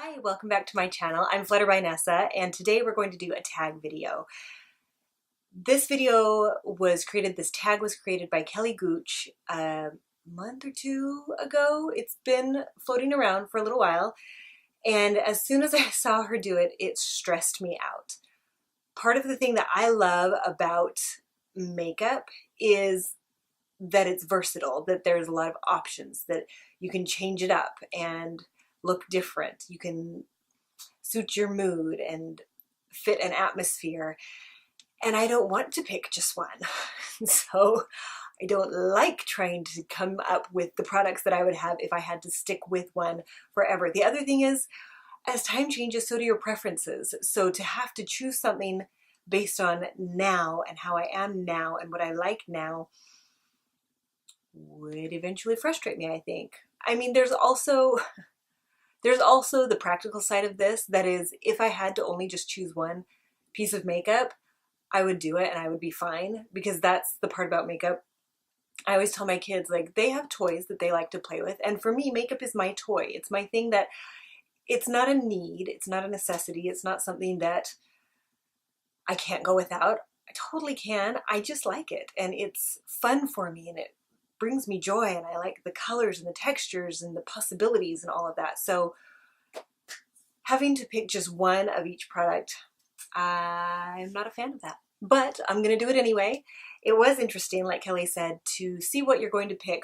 Hi, welcome back to my channel. I'm Flutter by Nessa, and today we're going to do a tag video. This tag was created by Kelly Gooch a month or two ago. It's been floating around for a little while, and as soon as I saw her do it, it stressed me out. Part of the thing that I love about makeup is that it's versatile, that there's a lot of options, that you can change it up and look different. You can suit your mood and fit an atmosphere. And I don't want to pick just one. So I don't like trying to come up with the products that I would have if I had to stick with one forever. The other thing is, as time changes, so do your preferences. So to have to choose something based on now and how I am now and what I like now would eventually frustrate me, I think. I mean, there's also the practical side of this. That is, if I had to only just choose one piece of makeup, I would do it and I would be fine, because that's the part about makeup. I always tell my kids, like, they have toys that they like to play with. And for me, makeup is my toy. It's my thing that it's not a need. It's not a necessity. It's not something that I can't go without. I totally can. I just like it. And it's fun for me and it brings me joy. And I like the colors and the textures and the possibilities and all of that. So having to pick just one of each product, I'm not a fan of that, but I'm going to do it anyway. It was interesting, like Kelly said, to see what you're going to pick.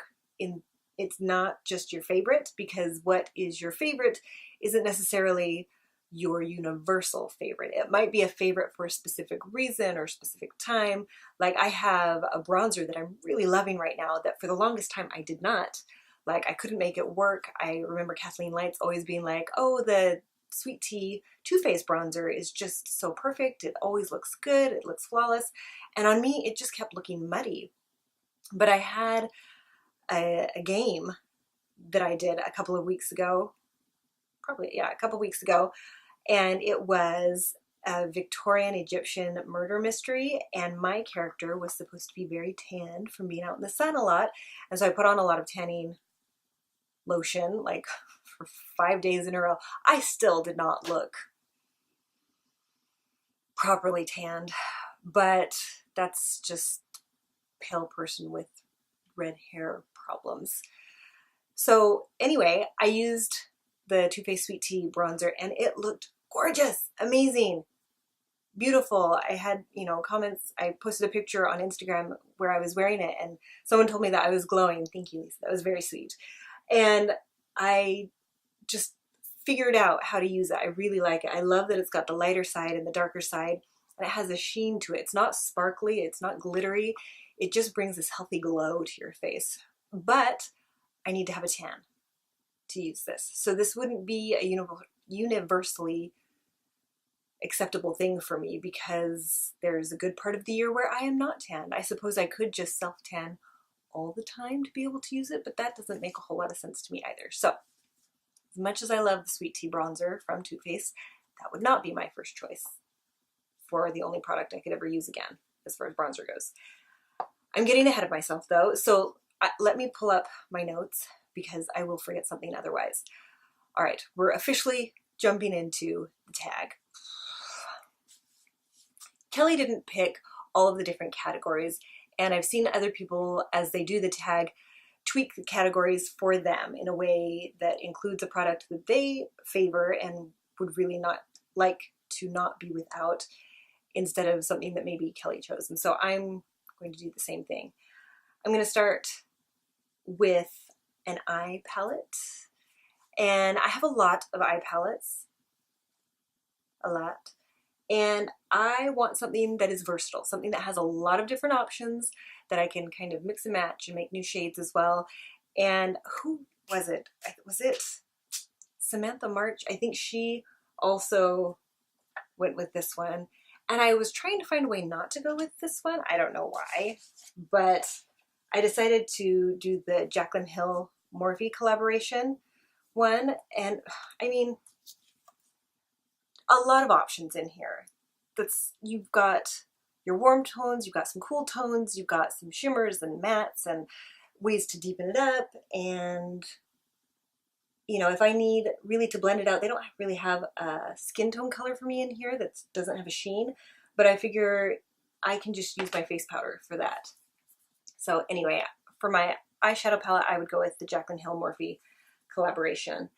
It's not just your favorite, because what is your favorite isn't necessarily your universal favorite. It might be a favorite for a specific reason or specific time. Like, I have a bronzer that I'm really loving right now that for the longest time I did not. Like, I couldn't make it work. I remember Kathleen Lights always being like, oh, the Sweet Tea Too Faced bronzer is just so perfect. It always looks good. It looks flawless. And on me, it just kept looking muddy. But I had a game that I did a couple of weeks ago, a couple weeks ago, and it was a Victorian Egyptian murder mystery, and my character was supposed to be very tanned from being out in the sun a lot, and so I put on a lot of tanning lotion, like for 5 days in a row. I still did not look properly tanned, but that's just pale person with red hair problems. So anyway, I used the Too Faced Sweet Tea bronzer and it looked gorgeous, amazing, beautiful. I had, comments. I posted a picture on Instagram where I was wearing it and someone told me that I was glowing. Thank you, Lisa. That was very sweet. And I just figured out how to use it. I really like it. I love that it's got the lighter side and the darker side, and it has a sheen to it. It's not sparkly, it's not glittery. It just brings this healthy glow to your face. But I need to have a tan to use this. So this wouldn't be a universally acceptable thing for me, because there's a good part of the year where I am not tanned. I suppose I could just self-tan all the time to be able to use it, but that doesn't make a whole lot of sense to me either. So as much as I love the Sweet Tea bronzer from Too Faced, that would not be my first choice for the only product I could ever use again as far as bronzer goes. I'm getting ahead of myself though, so let me pull up my notes because I will forget something otherwise. All right, we're officially jumping into the tag. Kelly didn't pick all of the different categories, and I've seen other people, as they do the tag, tweak the categories for them in a way that includes a product that they favor and would really not like to not be without, instead of something that maybe Kelly chose. And so I'm going to do the same thing. I'm going to start with an eye palette. And I have a lot of eye palettes. A lot. And I want something that is versatile, something that has a lot of different options that I can kind of mix and match and make new shades as well. And who was it? Was it Samantha March? I think she also went with this one. And I was trying to find a way not to go with this one. I don't know why, but I decided to do the Jaclyn Hill Morphe collaboration one. And I mean, a lot of options in here. You've got your warm tones, you've got some cool tones, you've got some shimmers and mattes and ways to deepen it up, and you know, if I need really to blend it out, they don't really have a skin tone color for me in here that doesn't have a sheen, but I figure I can just use my face powder for that. So anyway, for my eyeshadow palette, I would go with the Jaclyn Hill Morphe collaboration.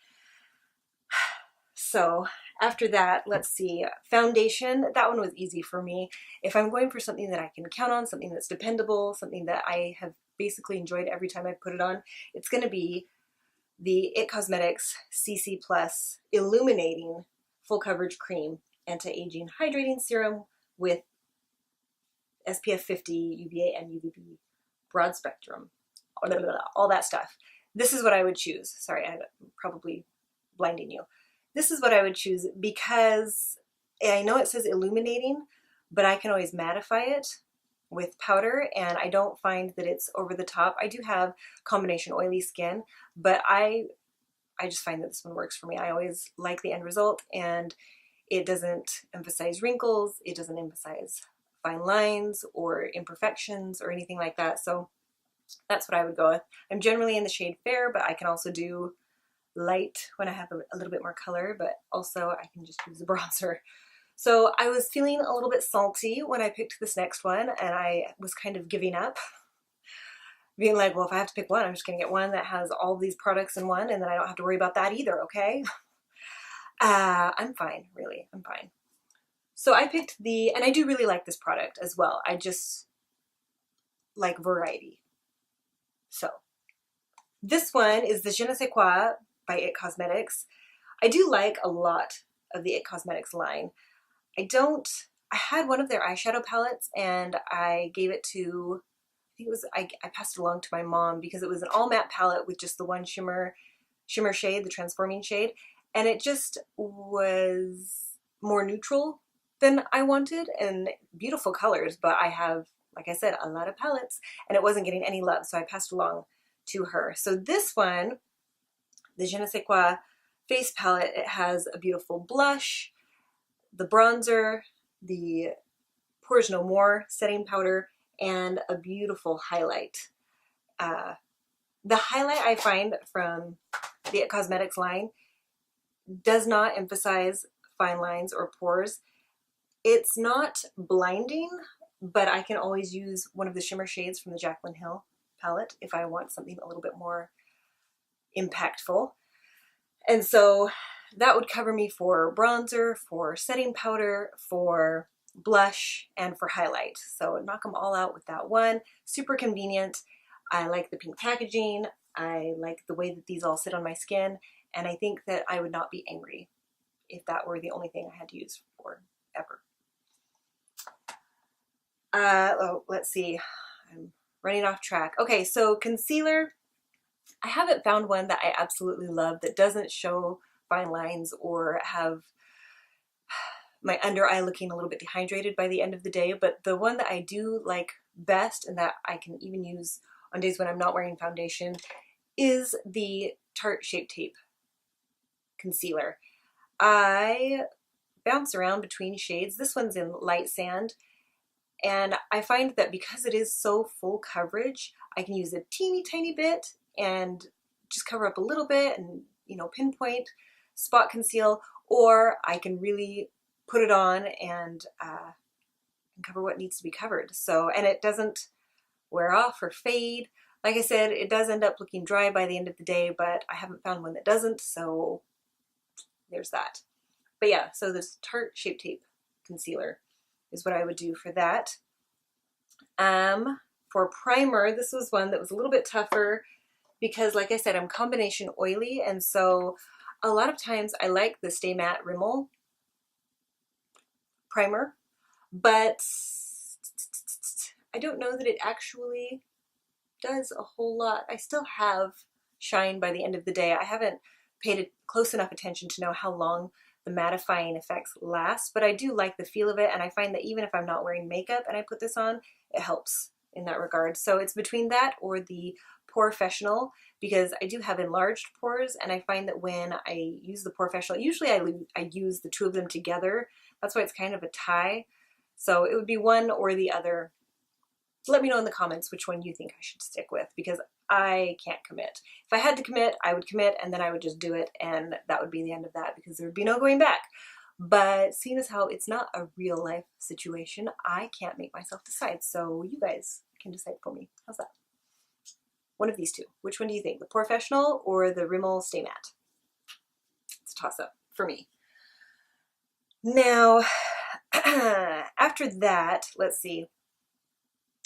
So after that, let's see, foundation, that one was easy for me. If I'm going for something that I can count on, something that's dependable, something that I have basically enjoyed every time I put it on, it's going to be the IT Cosmetics CC Plus Illuminating Full Coverage Cream Anti-Aging Hydrating Serum with SPF 50, UVA, and UVB broad spectrum, all that stuff. This is what I would choose. Sorry, I'm probably blinding you. This is what I would choose because I know it says illuminating, but I can always mattify it with powder, and I don't find that it's over the top. I do have combination oily skin, but I just find that this one works for me. I always like the end result, and it doesn't emphasize wrinkles, it doesn't emphasize fine lines or imperfections or anything like that. So that's what I would go with. I'm generally in the shade Fair, but I can also do light when I have a little bit more color, but also I can just use a bronzer. So I was feeling a little bit salty when I picked this next one, and I was kind of giving up, being like, well, if I have to pick one, I'm just gonna get one that has all these products in one, and then I don't have to worry about that either, okay? I'm fine, really, I'm fine. So I picked and I do really like this product as well. I just like variety. So this one is the Je ne sais quoi by IT Cosmetics. I do like a lot of the IT Cosmetics line. I had one of their eyeshadow palettes and I gave it to, I think it was, I passed it along to my mom because it was an all matte palette with just the one shimmer shade, the transforming shade. And it just was more neutral than I wanted, and beautiful colors, but I have, like I said, a lot of palettes and it wasn't getting any love, so I passed along to her. So this one, the Je ne sais quoi face palette, it has a beautiful blush, the bronzer, the Pores No More setting powder, and a beautiful highlight. The highlight I find from the IT Cosmetics line does not emphasize fine lines or pores. It's not blinding, but I can always use one of the shimmer shades from the Jaclyn Hill palette if I want something a little bit more impactful. And so that would cover me for bronzer, for setting powder, for blush, and for highlight. So knock them all out with that one. Super convenient. I like the pink packaging. I like the way that these all sit on my skin. And I think that I would not be angry if that were the only thing I had to use for ever. Let's see. I'm running off track. Okay, so concealer. I haven't found one that I absolutely love that doesn't show fine lines or have my under eye looking a little bit dehydrated by the end of the day, but the one that I do like best and that I can even use on days when I'm not wearing foundation is the Tarte Shape Tape concealer. I bounce around between shades. This one's in Light Sand, and I find that because it is so full coverage, I can use a teeny tiny bit and just cover up a little bit and, you know, pinpoint, spot conceal, or I can really put it on and cover what needs to be covered. So, and it doesn't wear off or fade. Like I said, it does end up looking dry by the end of the day, but I haven't found one that doesn't, so there's that. But yeah, so this Tarte Shape Tape concealer is what I would do for that. For primer, this was one that was a little bit tougher because, like I said, I'm combination oily, and so a lot of times I like the Stay Matte Rimmel primer, but I don't know that it actually does a whole lot. I still have shine by the end of the day. I haven't paid close enough attention to know how long the mattifying effects last, but I do like the feel of it, and I find that even if I'm not wearing makeup and I put this on, it helps in that regard. So it's between that or the Porefessional, because I do have enlarged pores, and I find that when I use the Porefessional, usually I use the two of them together. That's why it's kind of a tie. So it would be one or the other, let me know in the comments which one you think I should stick with, because I can't commit. If I had to commit, I would commit, and then I would just do it, and that would be the end of that, because there would be no going back. But seeing as how it's not a real life situation, I can't make myself decide. So you guys can decide for me. How's that? One of these two. Which one do you think? The Professional or the Rimmel Stay Matte? It's a toss-up for me. Now, after that, let's see.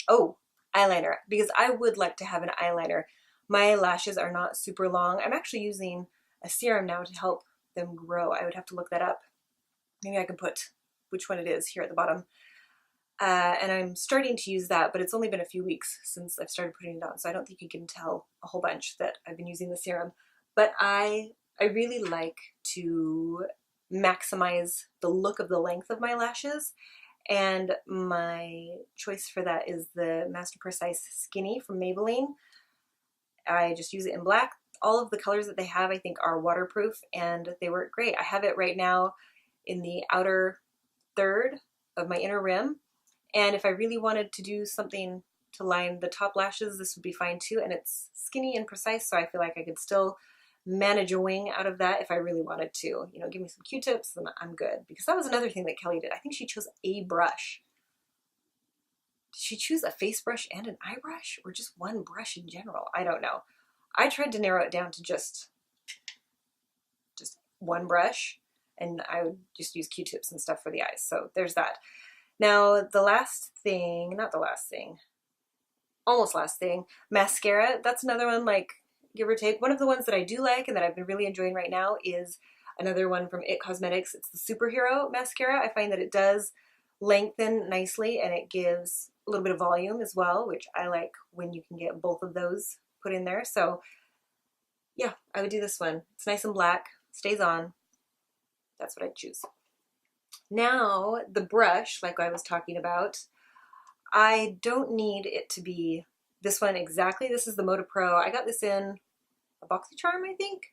Oh, eyeliner, because I would like to have an eyeliner. My lashes are not super long. I'm actually using a serum now to help them grow. I would have to look that up. Maybe I can put which one it is here at the bottom. And I'm starting to use that, but it's only been a few weeks since I've started putting it on, so I don't think you can tell a whole bunch that I've been using the serum. But I really like to maximize the look of the length of my lashes, and my choice for that is the Master Precise Skinny from Maybelline. I just use it in black. All of the colors that they have, I think, are waterproof, and they work great. I have it right now in the outer third of my inner rim, and if I really wanted to do something to line the top lashes, this would be fine too, and it's skinny and precise, so I feel like I could still manage a wing out of that if I really wanted to. You know, give me some Q-tips and I'm good. Because that was another thing that Kelly did. I think she chose a brush. Did she choose a face brush and an eye brush? Or just one brush in general? I don't know. I tried to narrow it down to just one brush, and I would just use Q-tips and stuff for the eyes. So there's that. Now, the last thing, not the last thing, almost last thing, mascara. That's another one, like, give or take. One of the ones that I do like and that I've been really enjoying right now is another one from It Cosmetics. It's the Superhero Mascara. I find that it does lengthen nicely and it gives a little bit of volume as well, which I like when you can get both of those put in there. So yeah, I would do this one. It's nice and black, stays on. That's what I'd choose. Now, the brush, like I was talking about, I don't need it to be this one exactly. This is the Moda Pro. I got this in a BoxyCharm, I think.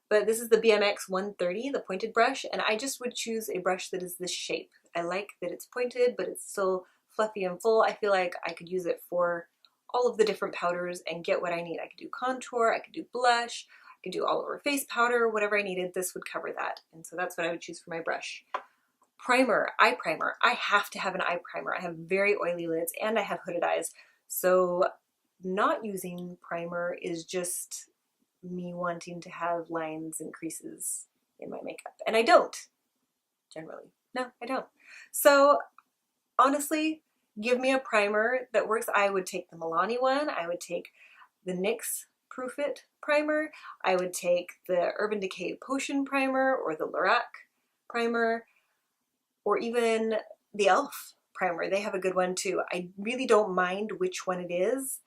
But this is the BMX 130, the pointed brush, and I just would choose a brush that is this shape. I like that it's pointed, but it's still fluffy and full. I feel like I could use it for all of the different powders and get what I need. I could do contour, I could do blush, I could do all over face powder, whatever I needed, this would cover that. And so that's what I would choose for my brush. Primer, eye primer. I have to have an eye primer. I have very oily lids and I have hooded eyes. So not using primer is just me wanting to have lines and creases in my makeup. And I don't, generally. No, I don't. So honestly, give me a primer that works. I would take the Milani one. I would take the NYX Proof It primer. I would take the Urban Decay Potion primer or the Lorac primer or even the e.l.f. primer. They have a good one too. I really don't mind which one it is.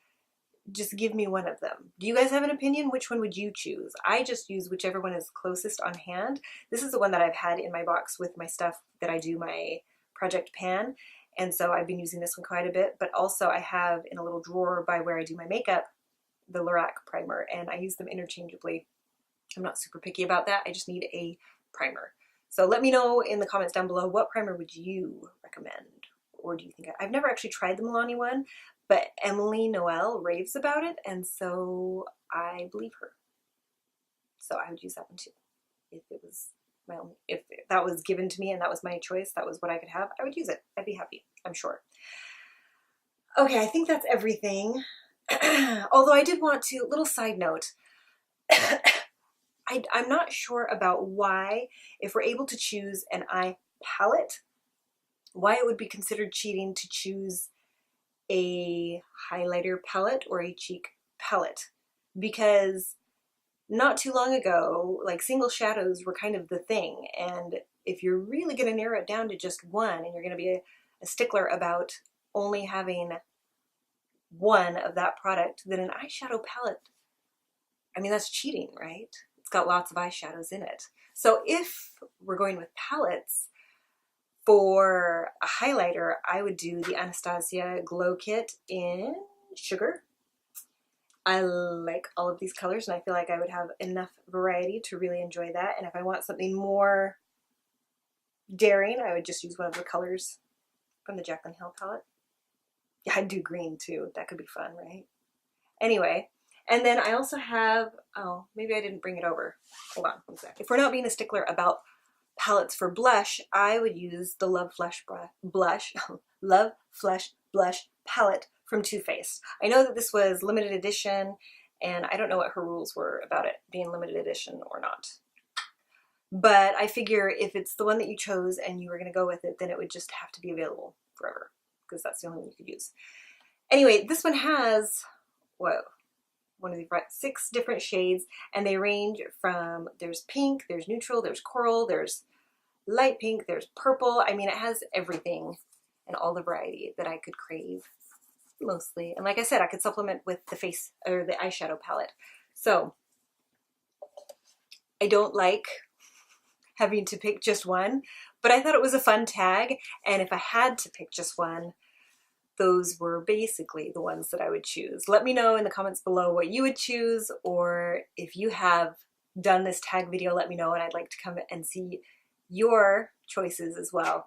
Just give me one of them. Do you guys have an opinion? Which one would you choose? I just use whichever one is closest on hand. This is the one that I've had in my box with my stuff that I do my project pan. And so I've been using this one quite a bit, but also I have in a little drawer by where I do my makeup, the Lorac primer, and I use them interchangeably. I'm not super picky about that. I just need a primer. So let me know in the comments down below, what primer would you recommend? Or do you think I've never actually tried the Milani one, but Emily Noel raves about it, and so I believe her. So I would use that one too. If it was my only, if that was given to me and that was my choice, that was what I could have, I would use it. I'd be happy, I'm sure. Okay, I think that's everything. Although I did want to, little side note, I'm not sure about why, if we're able to choose an eye palette, why it would be considered cheating to choose a highlighter palette or a cheek palette, because not too long ago, like, single shadows were kind of the thing, and if you're really going to narrow it down to just one and you're going to be a stickler about only having one of that product, then an eyeshadow palette, I mean, that's cheating, right? It's got lots of eyeshadows in it. So if we're going with palettes, for a highlighter, I would do the Anastasia Glow Kit in Sugar. I like all of these colors, and I feel like I would have enough variety to really enjoy that. And if I want something more daring, I would just use one of the colors from the Jaclyn Hill palette. Yeah, I'd do green too. That could be fun, right? Anyway, and then I also have, oh, maybe I didn't bring it over. Hold on one sec. If we're not being a stickler about palettes for blush, I would use the Love Flesh blush, Love Flesh blush palette from Too Faced. I know that this was limited edition, and I don't know what her rules were about it being limited edition or not. But I figure if it's the one that you chose and you were going to go with it, then it would just have to be available forever, because that's the only one you could use. Anyway, this one has, whoa, one of the 6 different shades, and they range from, there's pink, there's neutral, there's coral, there's light pink, there's purple. I mean, it has everything and all the variety that I could crave, mostly. And like I said, I could supplement with the face or the eyeshadow palette. So I don't like having to pick just one, but I thought it was a fun tag, and if I had to pick just one, those were basically the ones that I would choose. Let me know in the comments below what you would choose, or if you have done this tag video, let me know, and I'd like to come and see your choices as well.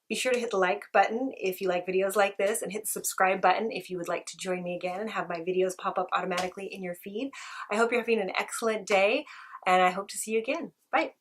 Be sure to hit the like button if you like videos like this, and hit the subscribe button if you would like to join me again and have my videos pop up automatically in your feed. I hope you're having an excellent day, and I hope to see you again. Bye.